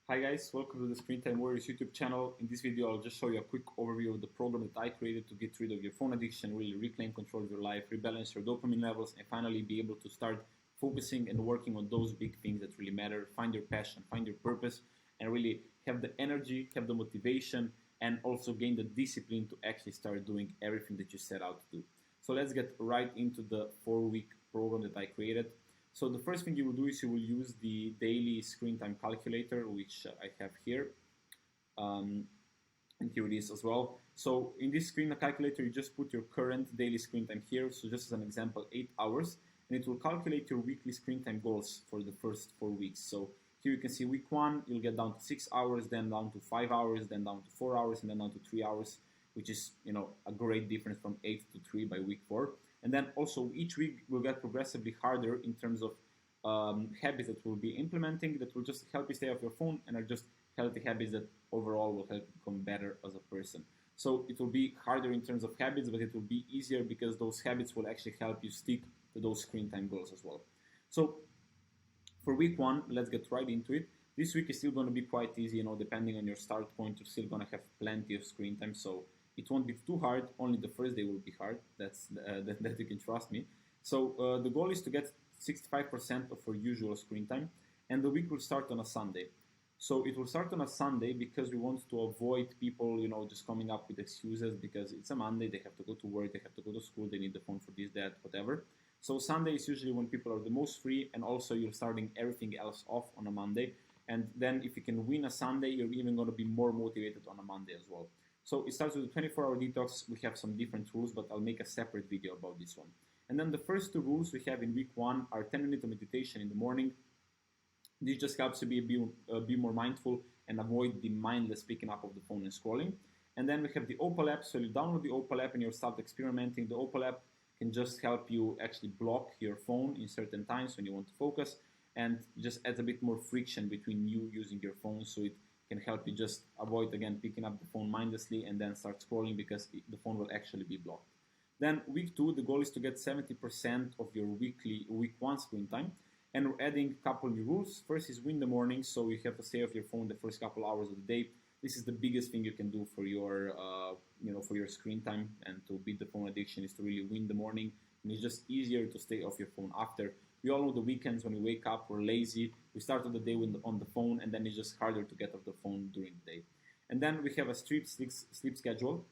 Hi guys, welcome to the Screentime Warriors YouTube channel. In this video, I'll just show you a quick overview of the program that I created to get rid of your phone addiction, really reclaim control of your life, rebalance your dopamine levels, and finally be able to start focusing and working on those big things that really matter. Find your passion, find your purpose, and really have the energy, have the motivation, and also gain the discipline to actually start doing everything that you set out to do. So let's get right into the 4-week program that I created. So the first thing you will do is you will use the daily screen time calculator, which I have here. And here it is as well. So in this screen calculator, you just put your current daily screen time here. So just as an example, 8 hours. And it will calculate your weekly screen time goals for the first 4 weeks. So here you can see week 1, you'll get down to 6 hours, then down to 5 hours, then down to 4 hours, and then down to 3 hours, which is, a great difference from 8 to 3 by week 4. And then also each week will get progressively harder in terms of habits that we'll be implementing that will just help you stay off your phone and are just healthy habits that overall will help you become better as a person. So it will be harder in terms of habits, but it will be easier because those habits will actually help you stick to those screen time goals as well. So for week 1, let's get right into it. This week is still going to be quite easy, depending on your start point, you're still going to have plenty of screen time. So it won't be too hard. Only the first day will be hard. That you can trust me. So the goal is to get 65% of our usual screen time, and the week will start on a Sunday. So it will start on a Sunday because we want to avoid people, just coming up with excuses because it's a Monday, they have to go to work, they have to go to school, they need the phone for this, that, whatever. So Sunday is usually when people are the most free, and also you're starting everything else off on a Monday. And then if you can win a Sunday, you're even going to be more motivated on a Monday as well. So it starts with a 24-hour detox. We have some different rules, but I'll make a separate video about this one. And then the first 2 rules we have in week 1 are 10 minutes of meditation in the morning. This just helps you be more mindful and avoid the mindless picking up of the phone and scrolling. And then we have the Opal app. So you download the Opal app and you'll start experimenting. The Opal app can just help you actually block your phone in certain times when you want to focus, and just adds a bit more friction between you using your phone, so it can help you just avoid, again, picking up the phone mindlessly and then start scrolling because the phone will actually be blocked. Then week 2, the goal is to get 70% of your week 1 screen time. And we're adding a couple new rules. First is win the morning, so you have to stay off your phone the first couple hours of the day. This is the biggest thing you can do for your, for your screen time and to beat the phone addiction, is to really win the morning. And it's just easier to stay off your phone after. We all know the weekends when we wake up, we're lazy. We start the day on the phone, and then it's just harder to get off the phone during the day. And then we have a strict sleep schedule.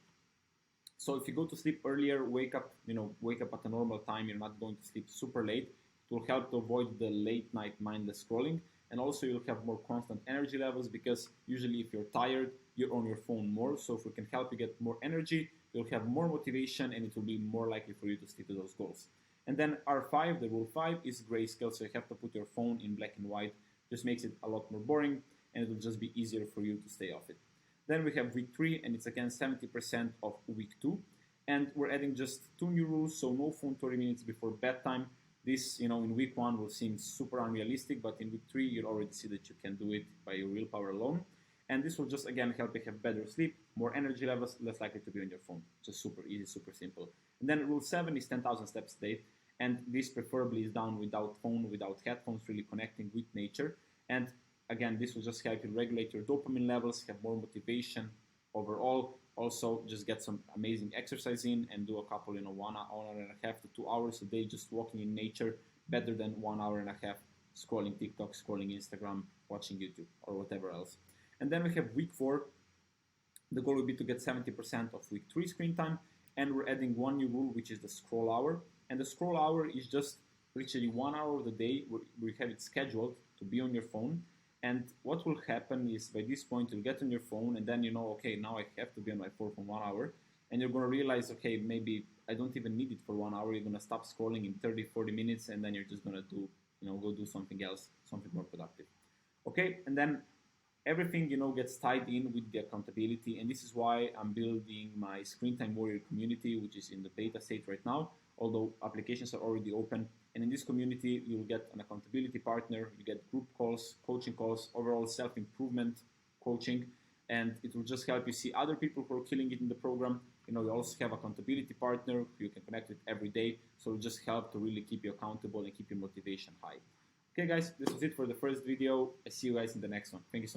So if you go to sleep earlier, wake up at a normal time, you're not going to sleep super late. It will help to avoid the late night mindless scrolling. And also you'll have more constant energy levels because usually if you're tired, you're on your phone more. So if we can help you get more energy, you'll have more motivation and it will be more likely for you to stick to those goals. And then R5, the rule 5, is grayscale. So you have to put your phone in black and white. Just makes it a lot more boring and it will just be easier for you to stay off it. Then we have week 3, and it's again 70% of week 2. And we're adding just 2 new rules. So no phone 30 minutes before bedtime. This, in week 1 will seem super unrealistic, but in week 3, you'll already see that you can do it by your willpower alone. And this will just, again, help you have better sleep, more energy levels, less likely to be on your phone. Just super easy, super simple. And then rule 7 is 10,000 steps a day. And this preferably is done without phone, without headphones, really connecting with nature. And again, this will just help you regulate your dopamine levels, have more motivation overall. Also, just get some amazing exercise in and do a couple, 1 hour and a half to 2 hours a day just walking in nature, better than 1 hour and a half scrolling TikTok, scrolling Instagram, watching YouTube, or whatever else. And then we have week 4. The goal will be to get 70% of week 3 screen time. And we're adding 1 new rule, which is the scroll hour. And the scroll hour is just literally 1 hour of the day where we have it scheduled to be on your phone. And what will happen is by this point, you'll get on your phone and then okay, now I have to be on my phone for 1 hour. And you're going to realize, okay, maybe I don't even need it for 1 hour. You're going to stop scrolling in 30, 40 minutes, and then you're just going to do, go do something else, something more productive. Okay, and then everything, gets tied in with the accountability. And this is why I'm building my Screen Time Warrior community, which is in the beta state right now, although applications are already open. And in this community, you'll get an accountability partner, you get group calls, coaching calls, overall self-improvement coaching, and it will just help you see other people who are killing it in the program. You also have accountability partner who you can connect with every day, so it'll just help to really keep you accountable and keep your motivation high. Okay guys, this was it for the first video. I see you guys in the next one. Thank you so much.